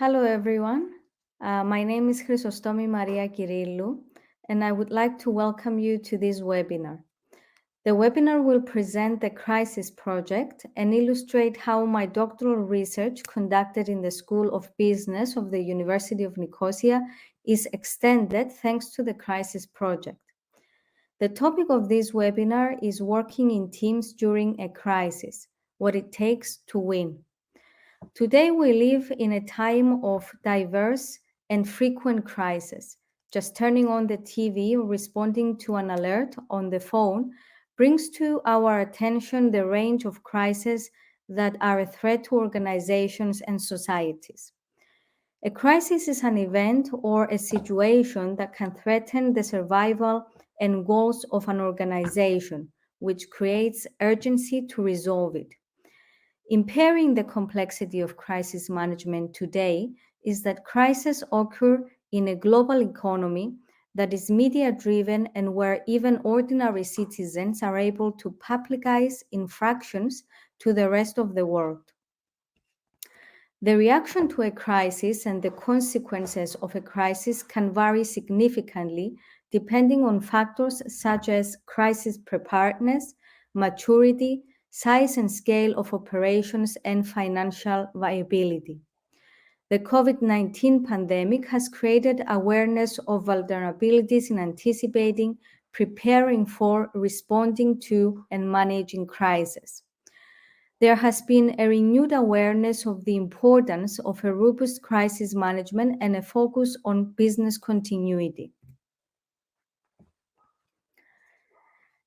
Hello, everyone. My name is Chrysostomi Maria Kirillou, and I would like to welcome you to this webinar. The webinar will present the Crisis Project and illustrate how my doctoral research conducted in the School of Business of the University of Nicosia is extended thanks to the Crisis Project. The topic of this webinar is working in teams during a crisis, what it takes to win. Today, we live in a time of diverse and frequent crises. Just turning on the TV or responding to an alert on the phone brings to our attention the range of crises that are a threat to organizations and societies. A crisis is an event or a situation that can threaten the survival and goals of an organization, which creates urgency to resolve it. Impairing the complexity of crisis management today is that crises occur in a global economy that is media-driven and where even ordinary citizens are able to publicize infractions to the rest of the world. The reaction to a crisis and the consequences of a crisis can vary significantly depending on factors such as crisis preparedness, maturity, size and scale of operations, and financial viability. The COVID-19 pandemic has created awareness of vulnerabilities in anticipating, preparing for, responding to, and managing crises. There has been a renewed awareness of the importance of a robust crisis management and a focus on business continuity.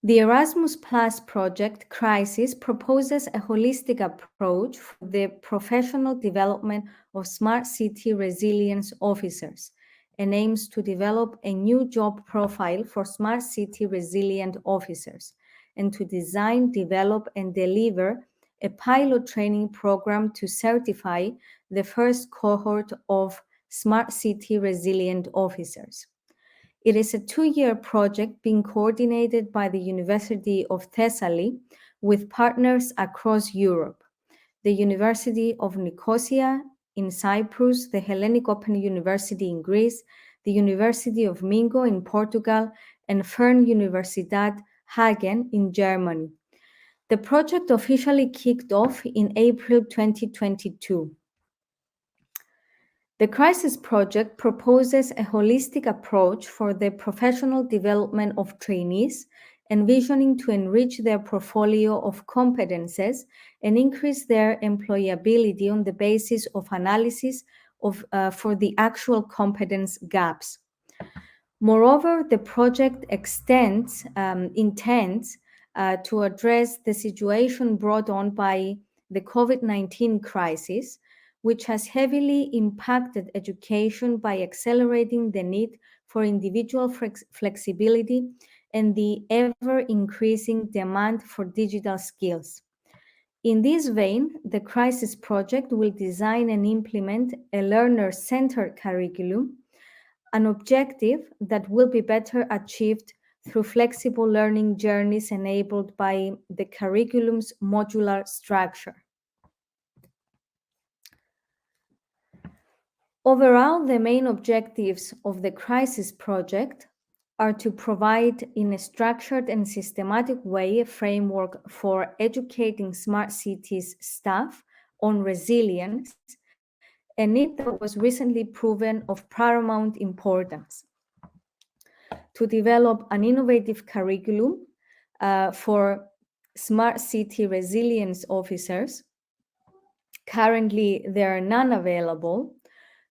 The Erasmus Plus project Crisis proposes a holistic approach for the professional development of smart city resilience officers and aims to develop a new job profile for smart city resilient officers and to design, develop, and deliver a pilot training program to certify the first cohort of smart city resilient officers. It is a 2-year project being coordinated by the University of Thessaly with partners across Europe, the University of Nicosia in Cyprus, the Hellenic Open University in Greece, the University of Mingo in Portugal, and Fern Universität Hagen in Germany. The project officially kicked off in April 2022. The Crisis Project proposes a holistic approach for the professional development of trainees, envisioning to enrich their portfolio of competences and increase their employability on the basis of analysis for the actual competence gaps. Moreover, the project intends to address the situation brought on by the COVID-19 crisis, which has heavily impacted education by accelerating the need for individual flexibility and the ever-increasing demand for digital skills. In this vein, the Crisis Project will design and implement a learner-centered curriculum, an objective that will be better achieved through flexible learning journeys enabled by the curriculum's modular structure. Overall, the main objectives of the Crisis Project are to provide in a structured and systematic way a framework for educating smart cities staff on resilience, a need that was recently proven of paramount importance. To develop an innovative curriculum for smart city resilience officers. Currently, there are none available.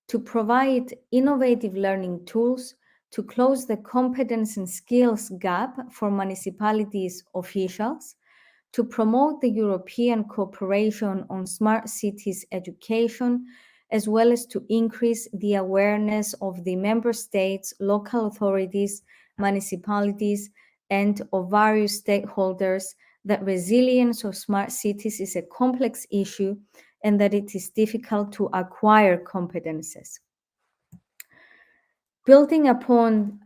To provide innovative learning tools to close the competence and skills gap for municipalities officials, to promote the European cooperation on smart cities education, as well as to increase the awareness of the member states, local authorities, municipalities, and of various stakeholders that resilience of smart cities is a complex issue and that it is difficult to acquire competences. Building upon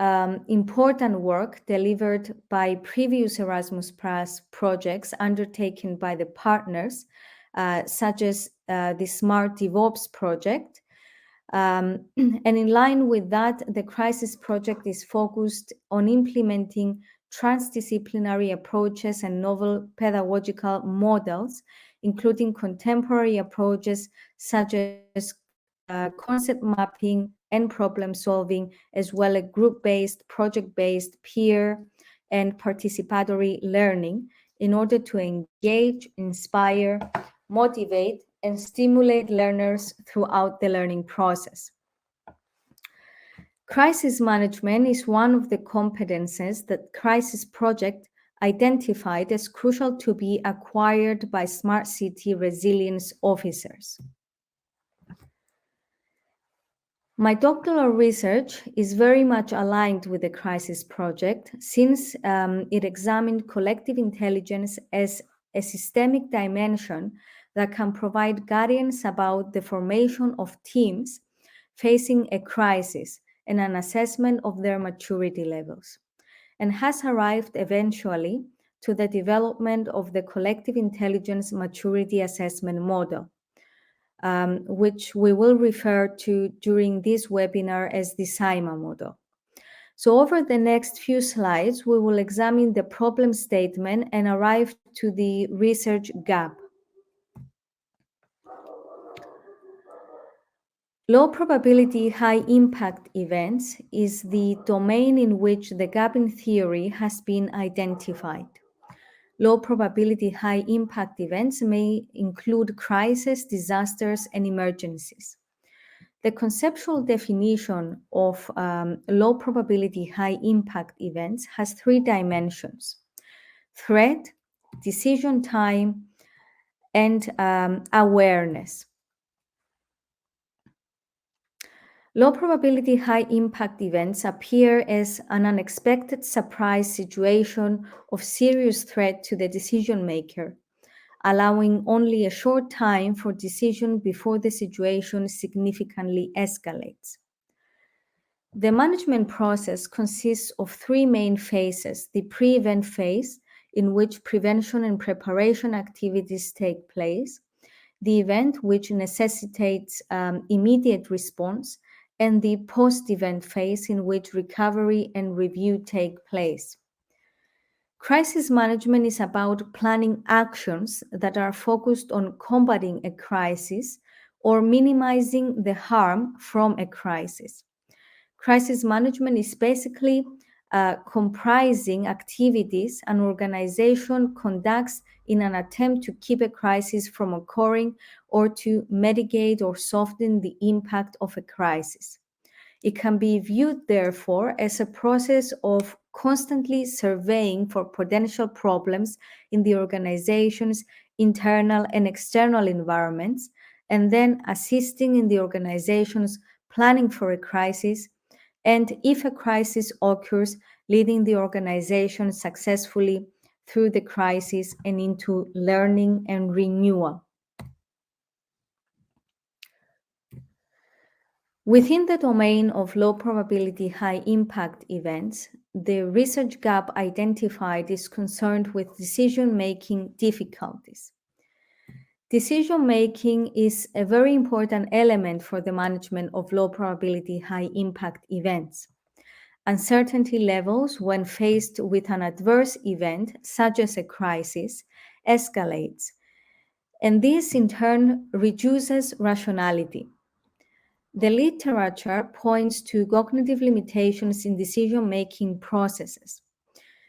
important work delivered by previous Erasmus Plus projects undertaken by the partners, such as the Smart DevOps project, And in line with that, the Crisis Project is focused on implementing transdisciplinary approaches and novel pedagogical models, including contemporary approaches such as concept mapping and problem solving, as well as group-based, project-based, peer, and participatory learning in order to engage, inspire, motivate, and stimulate learners throughout the learning process. Crisis management is one of the competences that Crisis Project identified as crucial to be acquired by Smart City resilience officers. My doctoral research is very much aligned with the Crisis Project since it examined collective intelligence as a systemic dimension that can provide guidance about the formation of teams facing a crisis and an assessment of their maturity levels, and has arrived eventually to the development of the collective intelligence maturity assessment model, which we will refer to during this webinar as the SIMA model. So over the next few slides, we will examine the problem statement and arrive to the research gap. Low probability, high impact events is the domain in which the gap in theory has been identified. Low probability, high impact events may include crises, disasters, and emergencies. The conceptual definition of low probability, high impact events has three dimensions: threat, decision time, and awareness. Low probability, high impact events appear as an unexpected surprise situation of serious threat to the decision maker, allowing only a short time for decision before the situation significantly escalates. The management process consists of three main phases: the pre-event phase, in which prevention and preparation activities take place; the event, which necessitates immediate response; and the post-event phase, in which recovery and review take place. Crisis management is about planning actions that are focused on combating a crisis or minimizing the harm from a crisis. Crisis management is basically comprising activities an organization conducts in an attempt to keep a crisis from occurring or to mitigate or soften the impact of a crisis. It can be viewed, therefore, as a process of constantly surveying for potential problems in the organization's internal and external environments, and then assisting in the organization's planning for a crisis, and if a crisis occurs, leading the organization successfully through the crisis and into learning and renewal. Within the domain of low probability, high impact events, the research gap identified is concerned with decision-making difficulties. Decision-making is a very important element for the management of low probability, high impact events. Uncertainty levels when faced with an adverse event, such as a crisis, escalates, and this in turn reduces rationality. The literature points to cognitive limitations in decision-making processes,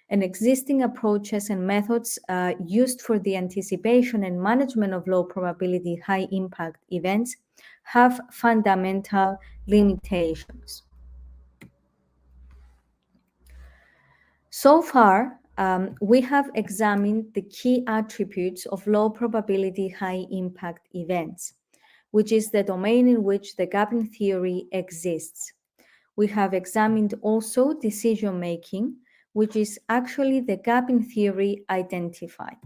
and existing approaches and methods used for the anticipation and management of low probability, high impact events have fundamental limitations. So far, we have examined the key attributes of low probability, high impact events, which is the domain in which the gap in theory exists. We have examined also decision-making, which is actually the gap in theory identified.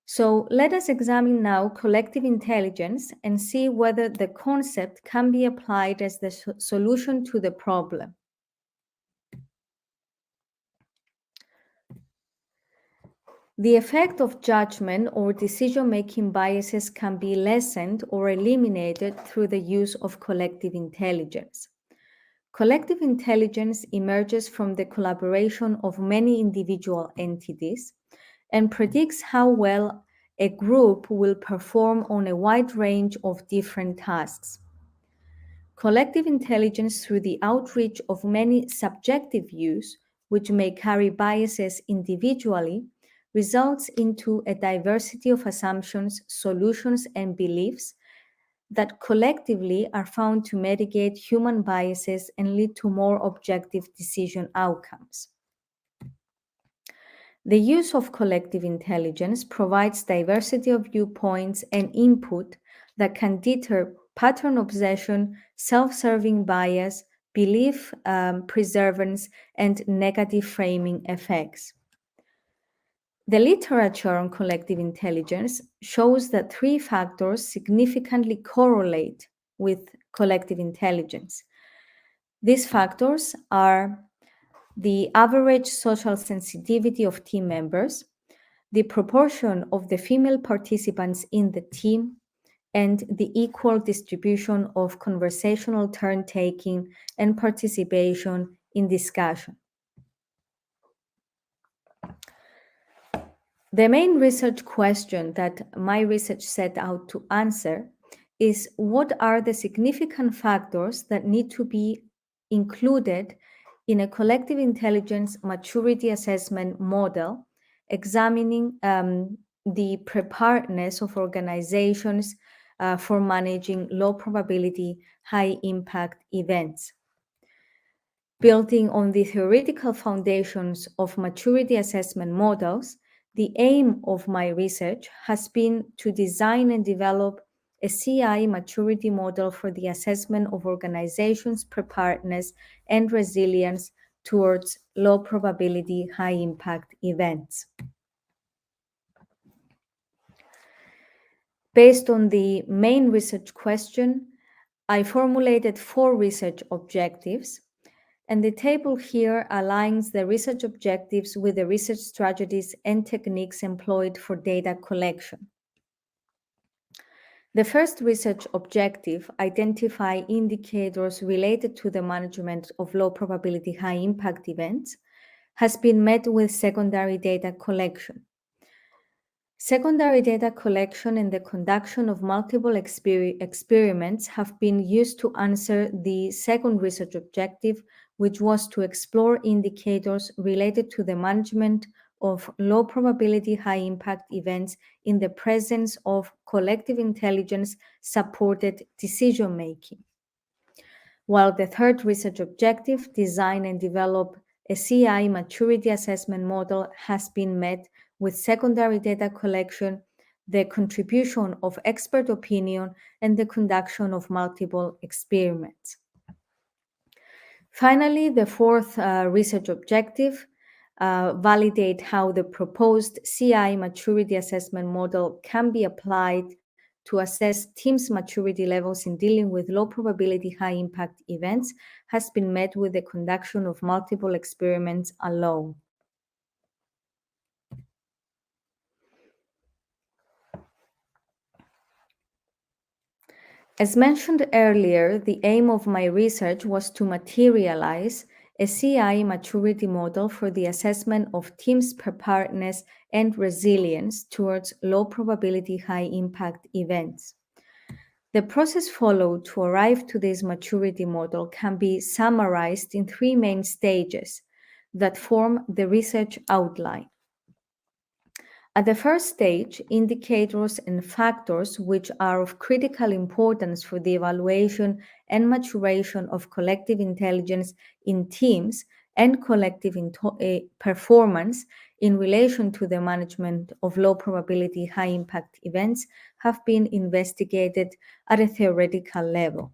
So let us examine now collective intelligence and see whether the concept can be applied as the solution to the problem. The effect of judgment or decision-making biases can be lessened or eliminated through the use of collective intelligence. Collective intelligence emerges from the collaboration of many individual entities and predicts how well a group will perform on a wide range of different tasks. Collective intelligence through the outreach of many subjective views, which may carry biases individually, results into a diversity of assumptions, solutions, and beliefs that collectively are found to mitigate human biases and lead to more objective decision outcomes. The use of collective intelligence provides diversity of viewpoints and input that can deter pattern obsession, self-serving bias, belief preservance, and negative framing effects. The literature on collective intelligence shows that three factors significantly correlate with collective intelligence. These factors are the average social sensitivity of team members, the proportion of the female participants in the team, and the equal distribution of conversational turn-taking and participation in discussion. The main research question that my research set out to answer is what are the significant factors that need to be included in a collective intelligence maturity assessment model, examining the preparedness of organizations for managing low probability, high impact events. Building on the theoretical foundations of maturity assessment models, the aim of my research has been to design and develop a CI maturity model for the assessment of organizations' preparedness and resilience towards low probability, high impact events. Based on the main research question, I formulated 4 research objectives, and the table here aligns the research objectives with the research strategies and techniques employed for data collection. The first research objective, identify indicators related to the management of low probability, high impact events, has been met with secondary data collection. Secondary data collection and the conduction of multiple experiments have been used to answer the second research objective, which was to explore indicators related to the management of low probability, high impact events in the presence of collective intelligence supported decision making. While the third research objective, design and develop a CI maturity assessment model, has been met with secondary data collection, the contribution of expert opinion, and the conduction of multiple experiments. Finally, the fourth research objective, validate how the proposed CI maturity assessment model can be applied to assess teams' maturity levels in dealing with low probability, high impact events, has been met with the conduction of multiple experiments alone. As mentioned earlier, the aim of my research was to materialize a CI maturity model for the assessment of teams' preparedness and resilience towards low probability, high impact events. The process followed to arrive to this maturity model can be summarized in 3 main stages that form the research outline. At the first stage, indicators and factors which are of critical importance for the evaluation and maturation of collective intelligence in teams and collective performance in relation to the management of low probability, high impact events have been investigated at a theoretical level.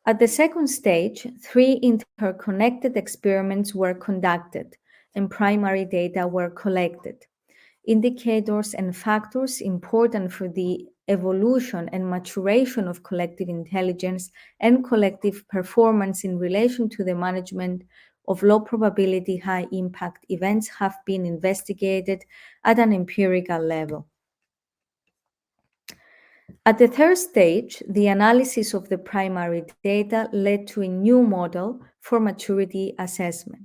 At the second stage, 3 interconnected experiments were conducted and primary data were collected. Indicators and factors important for the evolution and maturation of collective intelligence and collective performance in relation to the management of low probability, high impact events have been investigated at an empirical level. At the third stage, the analysis of the primary data led to a new model for maturity assessment.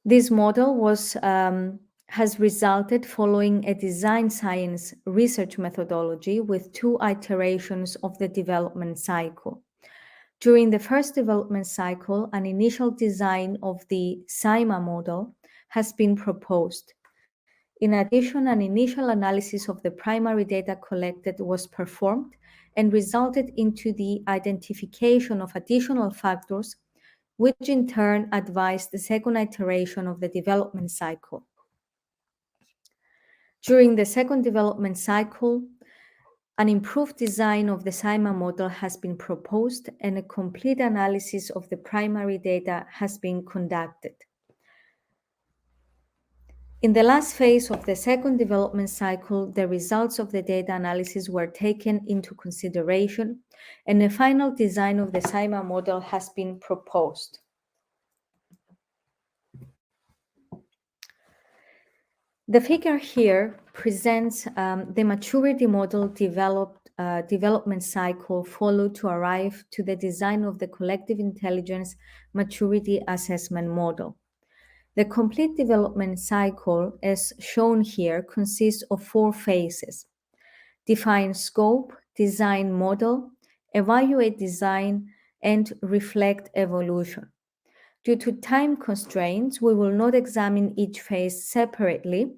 This model has resulted following a design science research methodology with two iterations of the development cycle. During the first development cycle, an initial design of the SIMA model has been proposed. In addition, an initial analysis of the primary data collected was performed and resulted into the identification of additional factors, which in turn advised the second iteration of the development cycle. During the second development cycle, an improved design of the SIMA model has been proposed and a complete analysis of the primary data has been conducted. In the last phase of the second development cycle, the results of the data analysis were taken into consideration, and a final design of the SIMA model has been proposed. The figure here presents the maturity model development cycle followed to arrive to the design of the collective intelligence maturity assessment model. The complete development cycle, as shown here, consists of 4 phases: define scope, design model, evaluate design, and reflect evolution. Due to time constraints, we will not examine each phase separately,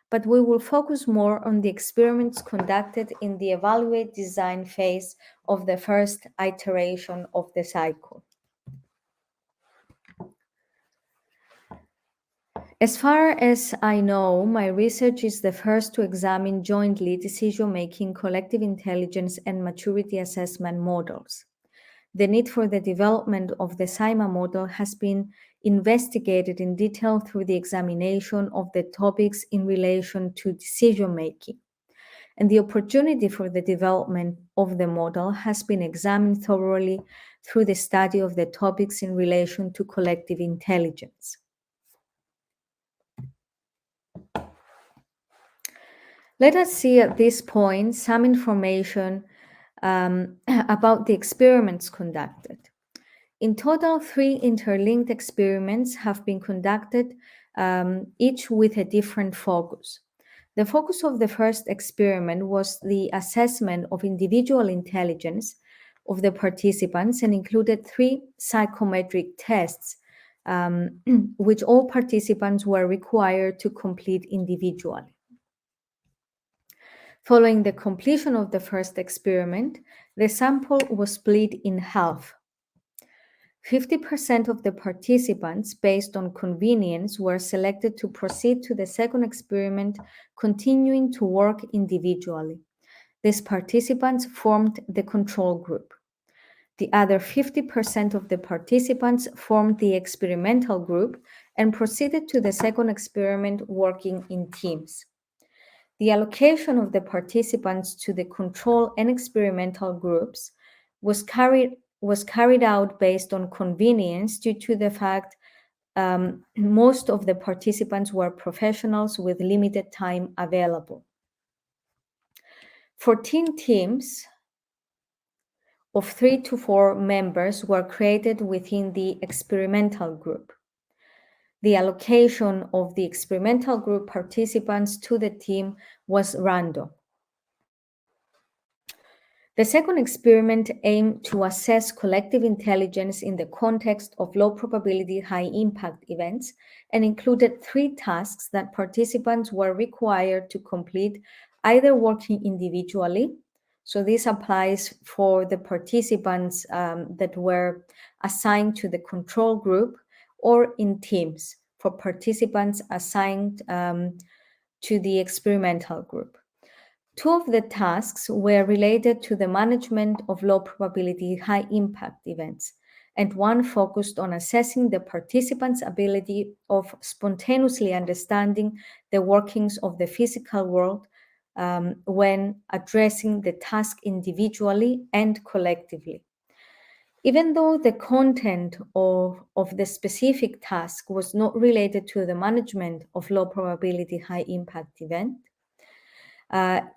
but we will focus more on the experiments conducted in the evaluate design phase of the first iteration of the cycle. As far as I know, my research is the first to examine jointly decision-making, collective intelligence, and maturity assessment models. The need for the development of the SIMA model has been investigated in detail through the examination of the topics in relation to decision-making. And the opportunity for the development of the model has been examined thoroughly through the study of the topics in relation to collective intelligence. Let us see at this point some information about the experiments conducted. In total, 3 interlinked experiments have been conducted, each with a different focus. The focus of the first experiment was the assessment of individual intelligence of the participants and included 3 psychometric tests, which all participants were required to complete individually. Following the completion of the first experiment, the sample was split in half. 50% of the participants, based on convenience, were selected to proceed to the second experiment, continuing to work individually. These participants formed the control group. The other 50% of the participants formed the experimental group and proceeded to the second experiment working in teams. The allocation of the participants to the control and experimental groups was carried out based on convenience due to the fact most of the participants were professionals with limited time available. 14 teams of 3 to 4 members were created within the experimental group. The allocation of the experimental group participants to the team was random. The second experiment aimed to assess collective intelligence in the context of low probability, high impact events and included 3 tasks that participants were required to complete, either working individually. So this applies for the participants that were assigned to the control group, or in teams for participants assigned to the experimental group. 2 of the tasks were related to the management of low probability, high impact events, and 1 focused on assessing the participants' ability of spontaneously understanding the workings of the physical world when addressing the task individually and collectively. Even though the content of the specific task was not related to the management of low probability, high impact event,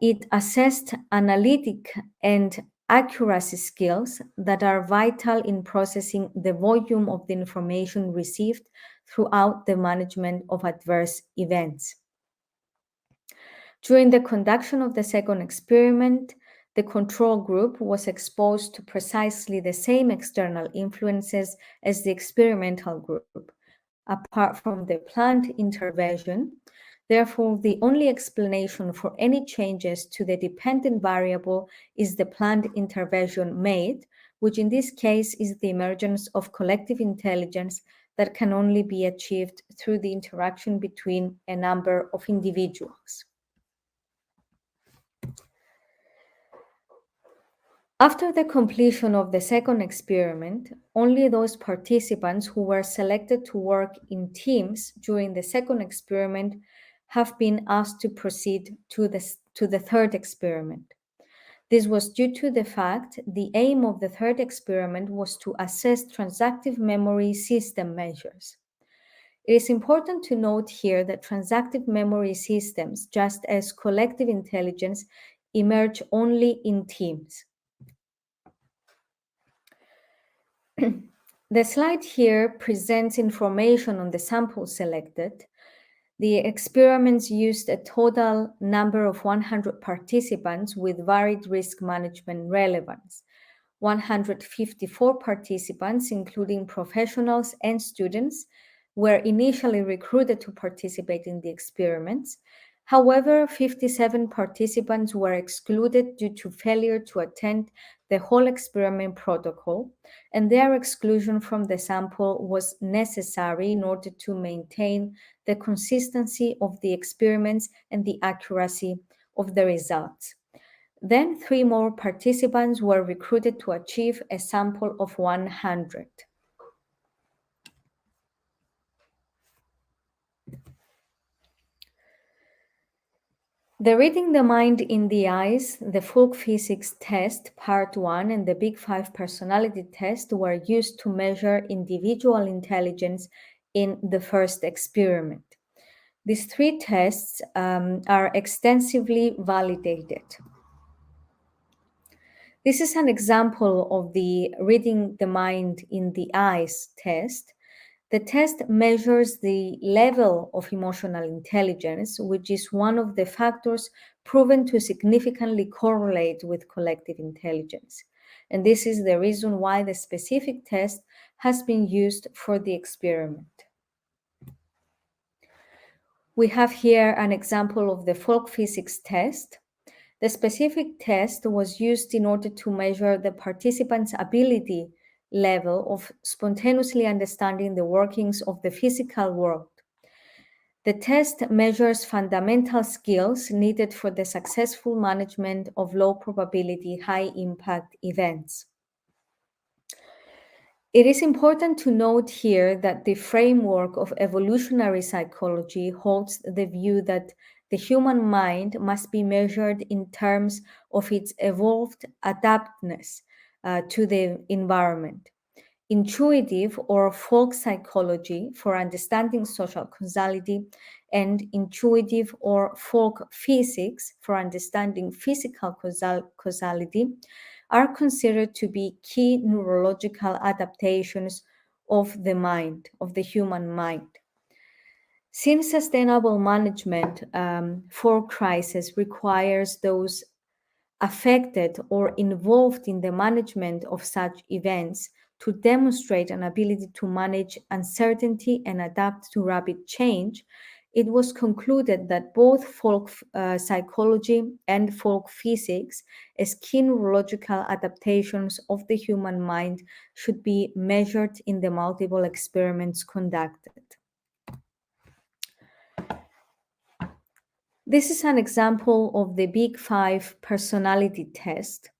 it assessed analytic and accuracy skills that are vital in processing the volume of the information received throughout the management of adverse events. During the conduction of the second experiment, the control group was exposed to precisely the same external influences as the experimental group, apart from the planned intervention. Therefore, the only explanation for any changes to the dependent variable is the planned intervention made, which in this case is the emergence of collective intelligence that can only be achieved through the interaction between a number of individuals. After the completion of the second experiment, only those participants who were selected to work in teams during the second experiment have been asked to proceed to the third experiment. This was due to the fact the aim of the third experiment was to assess transactive memory system measures. It is important to note here that transactive memory systems, just as collective intelligence, emerge only in teams. The slide here presents information on the sample selected. The experiments used a total number of 100 participants with varied risk management relevance. 154 participants, including professionals and students, were initially recruited to participate in the experiments. However, 57 participants were excluded due to failure to attend the whole experiment protocol, and their exclusion from the sample was necessary in order to maintain the consistency of the experiments and the accuracy of the results. Then 3 more participants were recruited to achieve a sample of 100. The Reading the Mind in the Eyes, the Folk Physics Test, Part 1, and the Big Five Personality Test were used to measure individual intelligence in the first experiment. These 3 tests are extensively validated. This is an example of the Reading the Mind in the Eyes test. The test measures the level of emotional intelligence, which is one of the factors proven to significantly correlate with collective intelligence. And this is the reason why the specific test has been used for the experiment. We have here an example of the folk physics test. The specific test was used in order to measure the participants' ability level of spontaneously understanding the workings of the physical world. The test measures fundamental skills needed for the successful management of low probability, high impact events. It is important to note here that the framework of evolutionary psychology holds the view that the human mind must be measured in terms of its evolved adaptedness to the environment. Intuitive or folk psychology for understanding social causality, and intuitive or folk physics for understanding physical causality are considered to be key neurological adaptations of the mind, of the human mind. Since sustainable management for crisis requires those affected or involved in the management of such events to demonstrate an ability to manage uncertainty and adapt to rapid change, it was concluded that both folk psychology and folk physics, as key neurological adaptations of the human mind, should be measured in the multiple experiments conducted. This is an example of the Big Five personality test.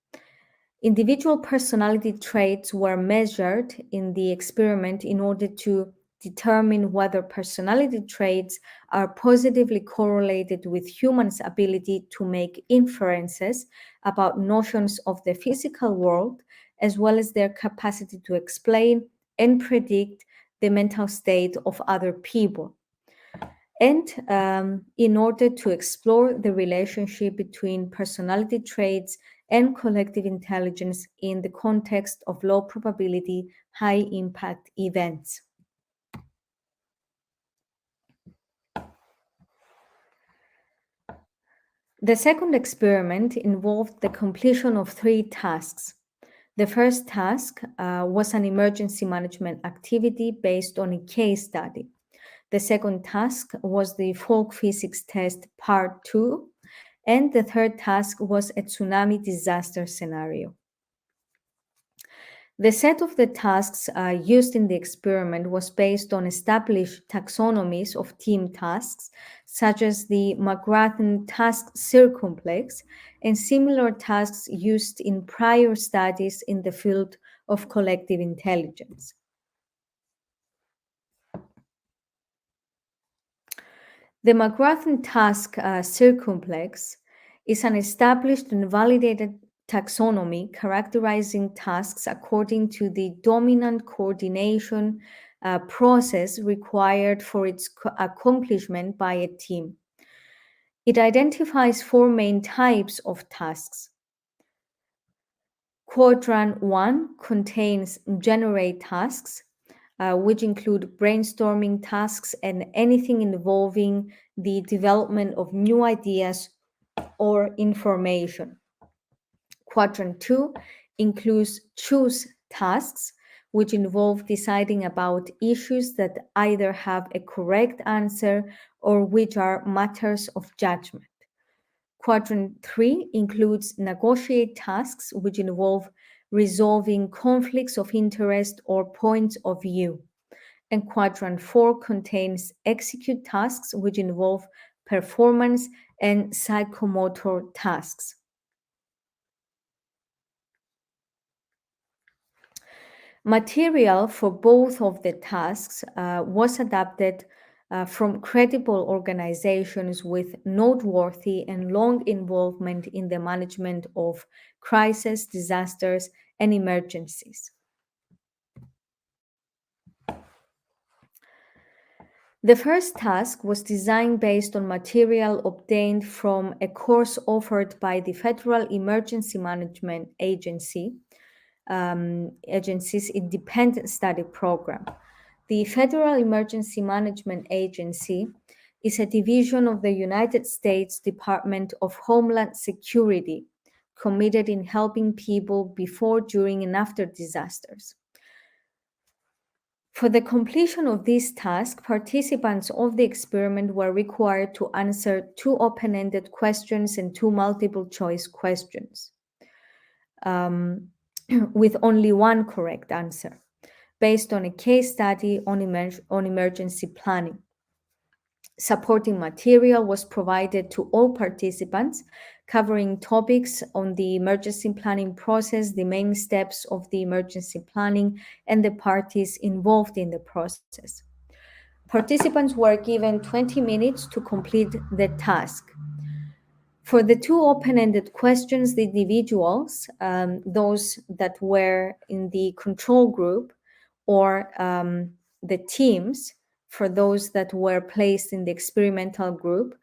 Individual personality traits were measured in the experiment in order to determine whether personality traits are positively correlated with humans' ability to make inferences about notions of the physical world, as well as their capacity to explain and predict the mental state of other people. And in order to explore the relationship between personality traits and collective intelligence in the context of low probability, high impact events. The second experiment involved the completion of 3 tasks. The first task was an emergency management activity based on a case study. The second task was the folk physics test part 2, and the third task was a tsunami disaster scenario. The set of the tasks used in the experiment was based on established taxonomies of team tasks, such as the McGrath task circumplex, and similar tasks used in prior studies in the field of collective intelligence. The McGrath task circumplex is an established and validated taxonomy characterizing tasks according to the dominant coordination process required for its accomplishment by a team. It identifies 4 main types of tasks. Quadrant 1 contains generate tasks, which include brainstorming tasks and anything involving the development of new ideas or information. Quadrant 2 includes choose tasks, which involve deciding about issues that either have a correct answer or which are matters of judgment. Quadrant 3 includes negotiate tasks, which involve resolving conflicts of interest or points of view. And Quadrant 4 contains execute tasks, which involve performance and psychomotor tasks. Material for both of the tasks was adapted from credible organizations with noteworthy and long involvement in the management of crises, disasters, and emergencies. The first task was designed based on material obtained from a course offered by the Federal Emergency Management Agency's independent study program. The Federal Emergency Management Agency is a division of the United States Department of Homeland Security committed in helping people before, during, and after disasters. For the completion of this task, participants of the experiment were required to answer 2 open-ended questions and 2 multiple-choice questions, with only 1 correct answer, based on a case study on emergency planning. Supporting material was provided to all participants, covering topics on the emergency planning process, the main steps of the emergency planning, and the parties involved in the process. Participants were given 20 minutes to complete the task. For the 2 open-ended questions, the individuals, those that were in the control group, or the teams, for those that were placed in the experimental group,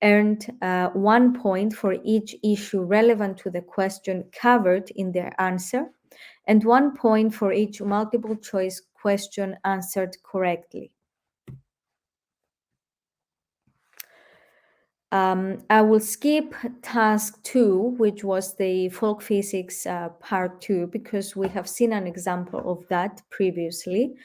earned 1 point for each issue relevant to the question covered in their answer, and 1 point for each multiple choice question answered correctly. I will skip task 2, which was the folk physics part 2, because we have seen an example of that previously.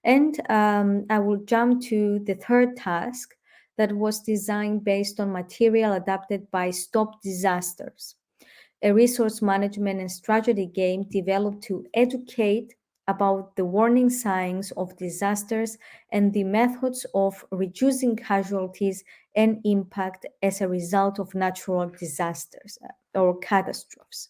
And I will jump to the third task that was designed based on material adapted by Stop Disasters, a resource management and strategy game developed to educate about the warning signs of disasters and the methods of reducing casualties and impact as a result of natural disasters or catastrophes.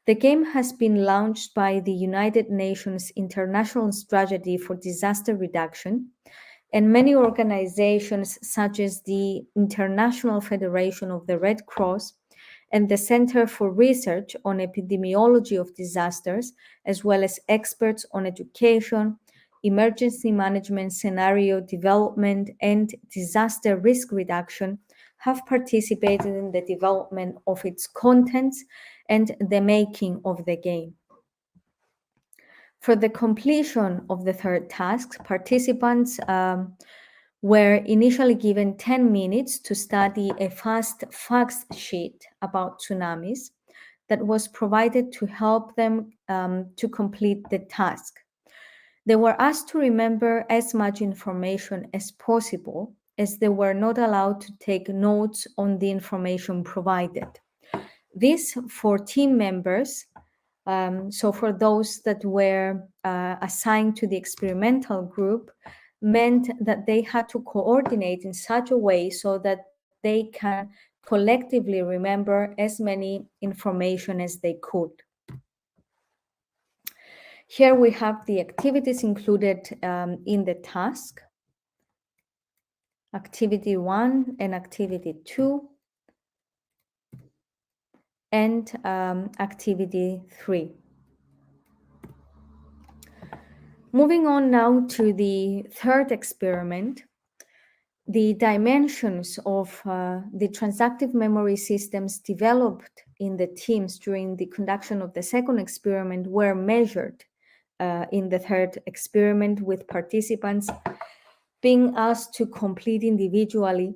The game has been launched by the United Nations International Strategy for Disaster Reduction, and many organizations such as the International Federation of the Red Cross and the Center for Research on Epidemiology of Disasters, as well as experts on education, emergency management, scenario development, and disaster risk reduction, have participated in the development of its contents and the making of the game. For the completion of the third task, participants were initially given 10 minutes to study a fast fact sheet about tsunamis that was provided to help them to complete the task. They were asked to remember as much information as possible, as they were not allowed to take notes on the information provided. This for team members, so for those that were assigned to the experimental group, meant that they had to coordinate in such a way so that they can collectively remember as many information as they could. Here we have the activities included in the task. Activity 1 and activity 2 and activity 3. Moving on now to the third experiment, the dimensions of the transactive memory systems developed in the teams during the conduction of the second experiment were measured in the third experiment, with participants being asked to complete individually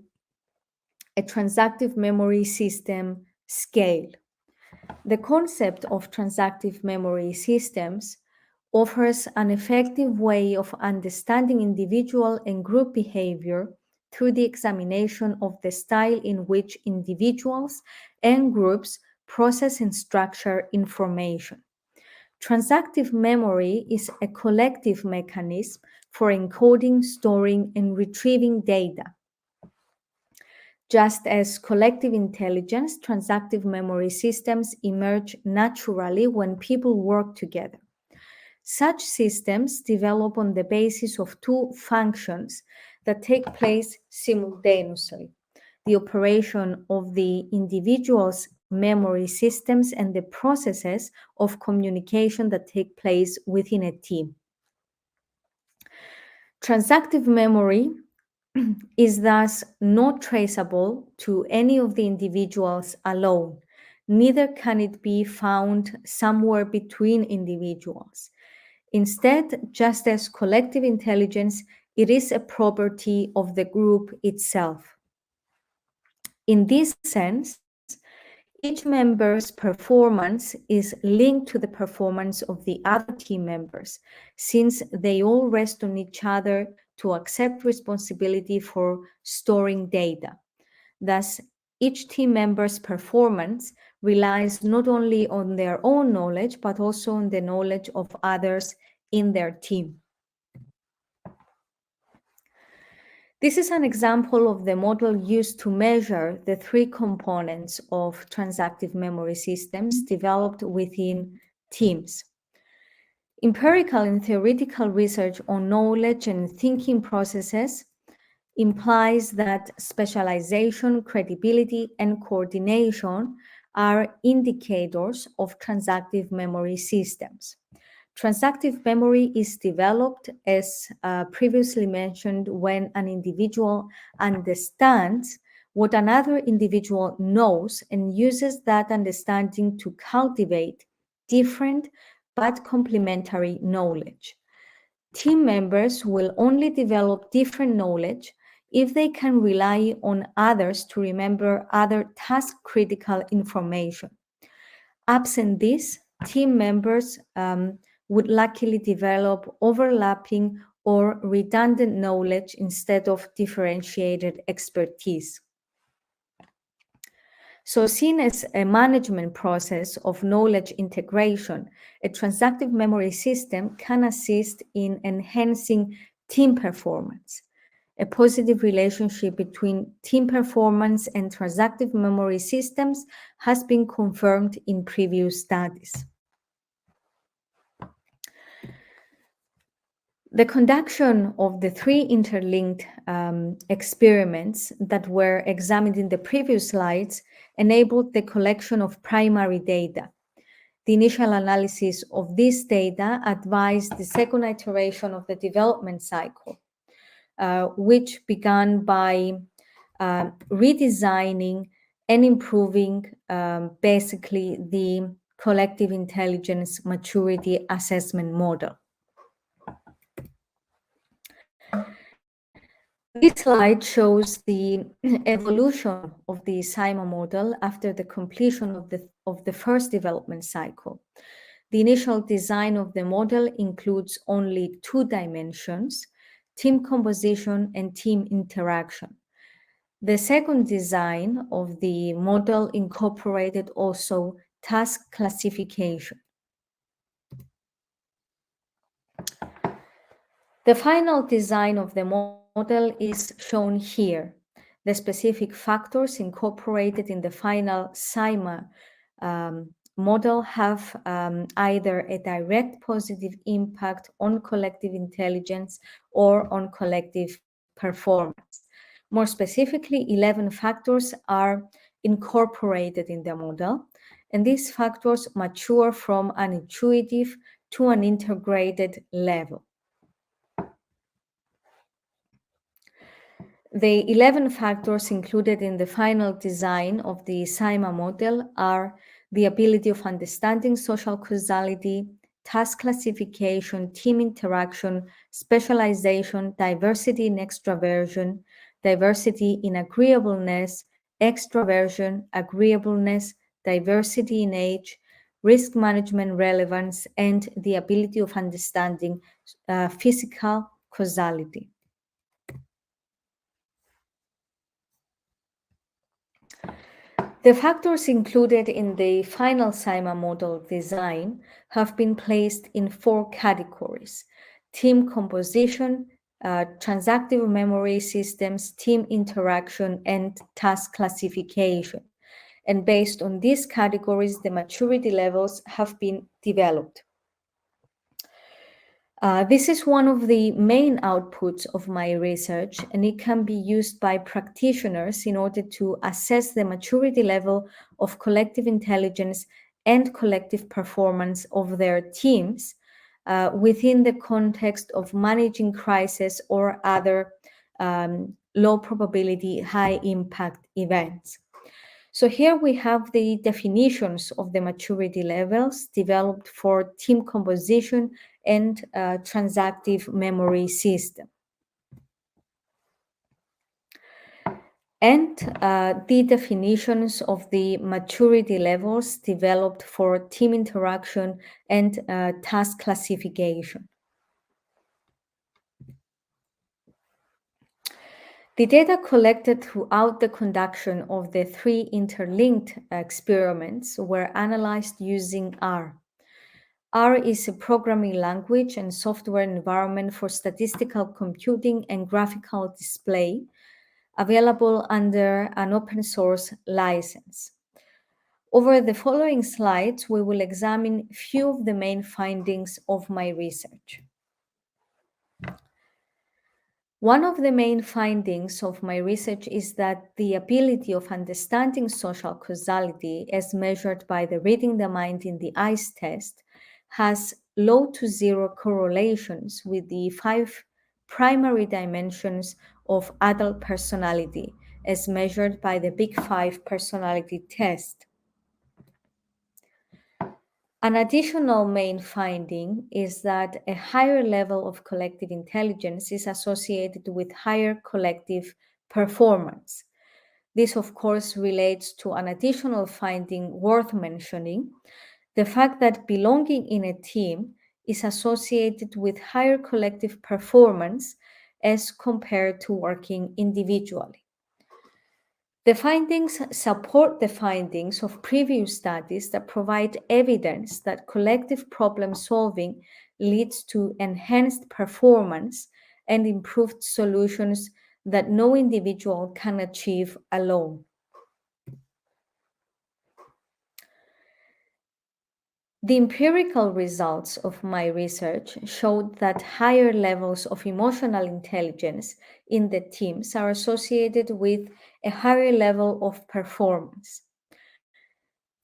a transactive memory system scale. The concept of transactive memory systems offers an effective way of understanding individual and group behavior through the examination of the style in which individuals and groups process and structure information. Transactive memory is a collective mechanism for encoding, storing, and retrieving data. Just as collective intelligence, transactive memory systems emerge naturally when people work together. Such systems develop on the basis of two functions that take place simultaneously: the operation of the individual's memory systems and the processes of communication that take place within a team. Transactive memory is thus not traceable to any of the individuals alone. Neither can it be found somewhere between individuals. Instead, just as collective intelligence, it is a property of the group itself. In this sense, each member's performance is linked to the performance of the other team members, since they all rest on each other to accept responsibility for storing data. Thus, each team member's performance relies not only on their own knowledge, but also on the knowledge of others in their team. This is an example of the model used to measure the three components of transactive memory systems developed within teams. Empirical and theoretical research on knowledge and thinking processes implies that specialization, credibility, and coordination are indicators of transactive memory systems. Transactive memory is developed, as previously mentioned, when an individual understands what another individual knows and uses that understanding to cultivate different but complementary knowledge. Team members will only develop different knowledge if they can rely on others to remember other task-critical information. Absent this, team members would luckily develop overlapping or redundant knowledge instead of differentiated expertise. So, seen as a management process of knowledge integration, a transactive memory system can assist in enhancing team performance. a positive relationship between team performance and transactive memory systems has been confirmed in previous studies. The conduction of the three interlinked experiments that were examined in the previous slides enabled the collection of primary data. The initial analysis of this data advised the second iteration of the development cycle, which began by redesigning and improving basically the collective intelligence maturity assessment model. This slide shows the evolution of the SIMA model after the completion of the first development cycle. The initial design of the model includes only two dimensions: team composition and team interaction. The second design of the model incorporated also task classification. The final design of the model is shown here. The specific factors incorporated in the final SIMA model have either a direct positive impact on collective intelligence or on collective performance. More specifically, 11 factors are incorporated in the model, and these factors mature from an intuitive to an integrated level. The 11 factors included in the final design of the SIMA model are the ability of understanding social causality, task classification, team interaction, specialization, diversity in extraversion, diversity in agreeableness, extraversion, agreeableness, diversity in age, risk management relevance, and the ability of understanding physical causality. The factors included in the final SIMA model design have been placed in four categories: team composition, transactive memory systems, team interaction, and task classification. And based on these categories, the maturity levels have been developed. This is one of the main outputs of my research, and it can be used by practitioners in order to assess the maturity level of collective intelligence and collective performance of their teams within the context of managing crisis or other low probability, high impact events. So here we have the definitions of the maturity levels developed for team composition and transactive memory system. And the definitions of the maturity levels developed for team interaction and task classification. The data collected throughout the conduction of the three interlinked experiments were analyzed using R. R is a programming language and software environment for statistical computing and graphical display, available under an open source license. Over the following slides, we will examine a few of the main findings of my research. One of the main findings of my research is that the ability of understanding social causality, as measured by the reading the mind in the ICE test, has low to zero correlations with the 5 primary dimensions of adult personality, as measured by the Big Five personality test. An additional main finding is that a higher level of collective intelligence is associated with higher collective performance. This, of course, relates to an additional finding worth mentioning: the fact that belonging in a team is associated with higher collective performance as compared to working individually. The findings support the findings of previous studies that provide evidence that collective problem solving leads to enhanced performance and improved solutions that no individual can achieve alone. The empirical results of my research showed that higher levels of emotional intelligence in the teams are associated with a higher level of performance.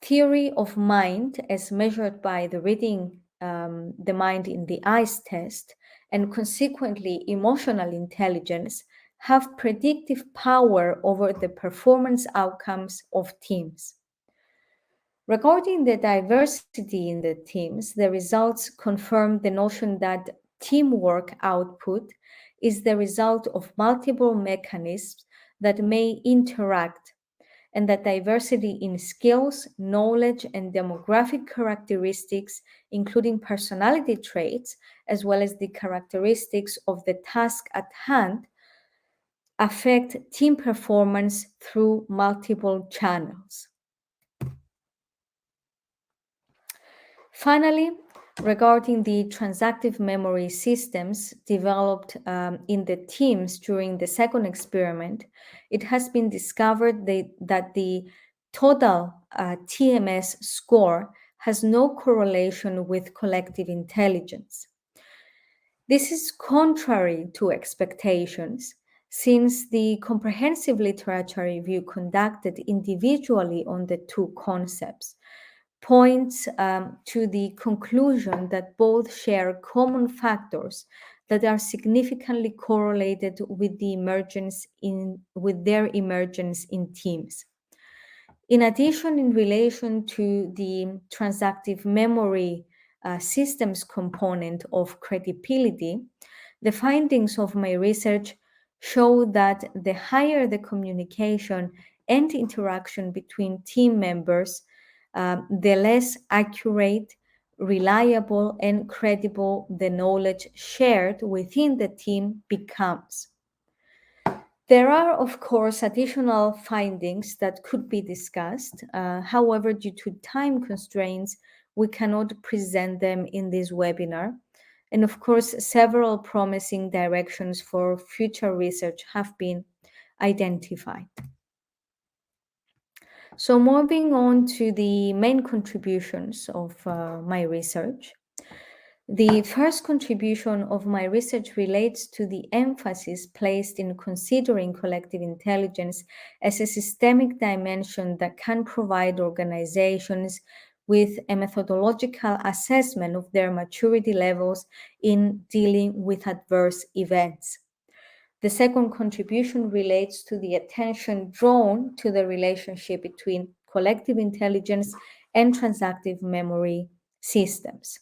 Theory of mind, as measured by the reading the mind in the eyes test, and consequently emotional intelligence, have predictive power over the performance outcomes of teams. Regarding the diversity in the teams, the results confirm the notion that teamwork output is the result of multiple mechanisms that may interact, and that diversity in skills, knowledge, and demographic characteristics, including personality traits, as well as the characteristics of the task at hand, affect team performance through multiple channels. Finally, regarding the transactive memory systems developed in the teams during the second experiment, it has been discovered that the total TMS score has no correlation with collective intelligence. This is contrary to expectations, since the comprehensive literature review conducted individually on the two concepts points to the conclusion that both share common factors that are significantly correlated with their emergence in teams. In addition, in relation to the transactive memory systems component of credibility, the findings of my research show that the higher the communication and interaction between team members, the less accurate, reliable, and credible the knowledge shared within the team becomes. There are, of course, additional findings that could be discussed. However, due to time constraints, we cannot present them in this webinar. And of course, several promising directions for future research have been identified. So moving on to the main contributions of my research. The first contribution of my research relates to the emphasis placed in considering collective intelligence as a systemic dimension that can provide organizations with a methodological assessment of their maturity levels in dealing with adverse events. The second contribution relates to the attention drawn to the relationship between collective intelligence and transactive memory systems.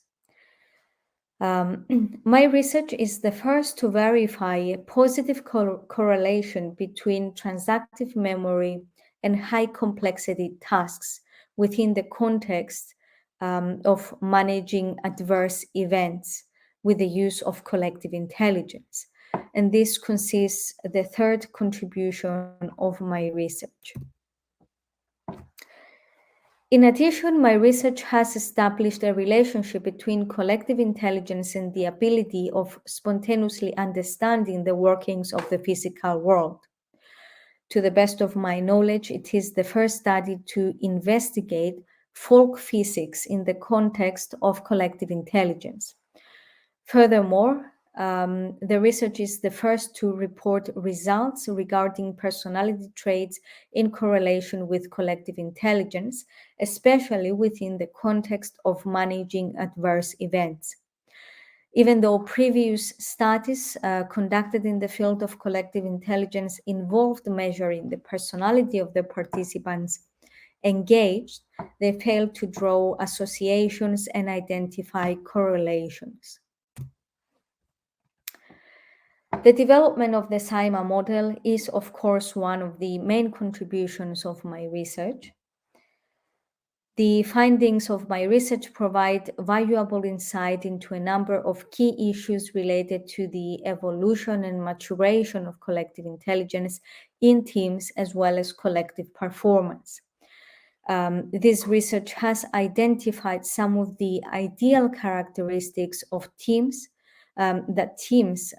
My research is the first to verify a positive correlation between transactive memory and high complexity tasks within the context of managing adverse events with the use of collective intelligence. And this consists the third contribution of my research. In addition, my research has established a relationship between collective intelligence and the ability of spontaneously understanding the workings of the physical world. To the best of my knowledge, it is the first study to investigate folk physics in the context of collective intelligence. Furthermore, the research is the first to report results regarding personality traits in correlation with collective intelligence, especially within the context of managing adverse events. Even though previous studies conducted in the field of collective intelligence involved measuring the personality of the participants engaged, they failed to draw associations and identify correlations. The development of the SIMA model is, of course, one of the main contributions of my research. The findings of my research provide valuable insight into a number of key issues related to the evolution and maturation of collective intelligence in teams as well as collective performance. This research has identified some of the ideal characteristics of teams that teams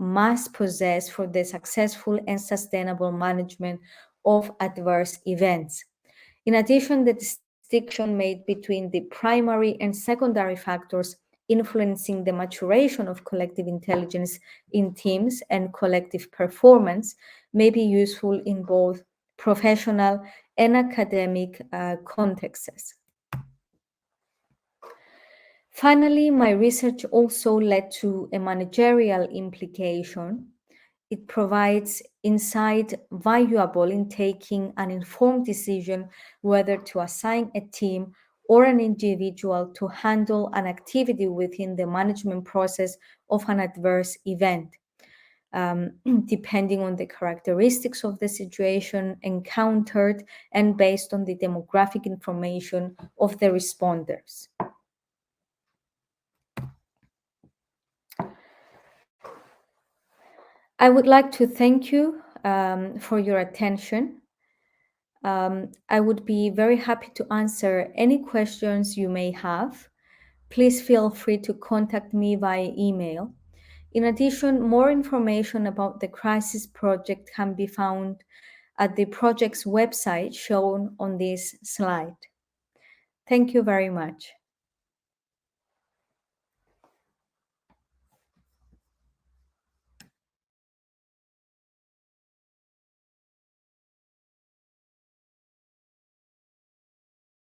must possess for the successful and sustainable management of adverse events. In addition, the distinction made between the primary and secondary factors influencing the maturation of collective intelligence in teams and collective performance may be useful in both professional and academic contexts. Finally, my research also led to a managerial implication. It provides insight valuable in taking an informed decision whether to assign a team or an individual to handle an activity within the management process of an adverse event, depending on the characteristics of the situation encountered and based on the demographic information of the responders. I would like to thank you for your attention. I would be very happy to answer any questions you may have. Please feel free to contact me via email. In addition, more information about the Crisis Project can be found at the project's website shown on this slide. Thank you very much.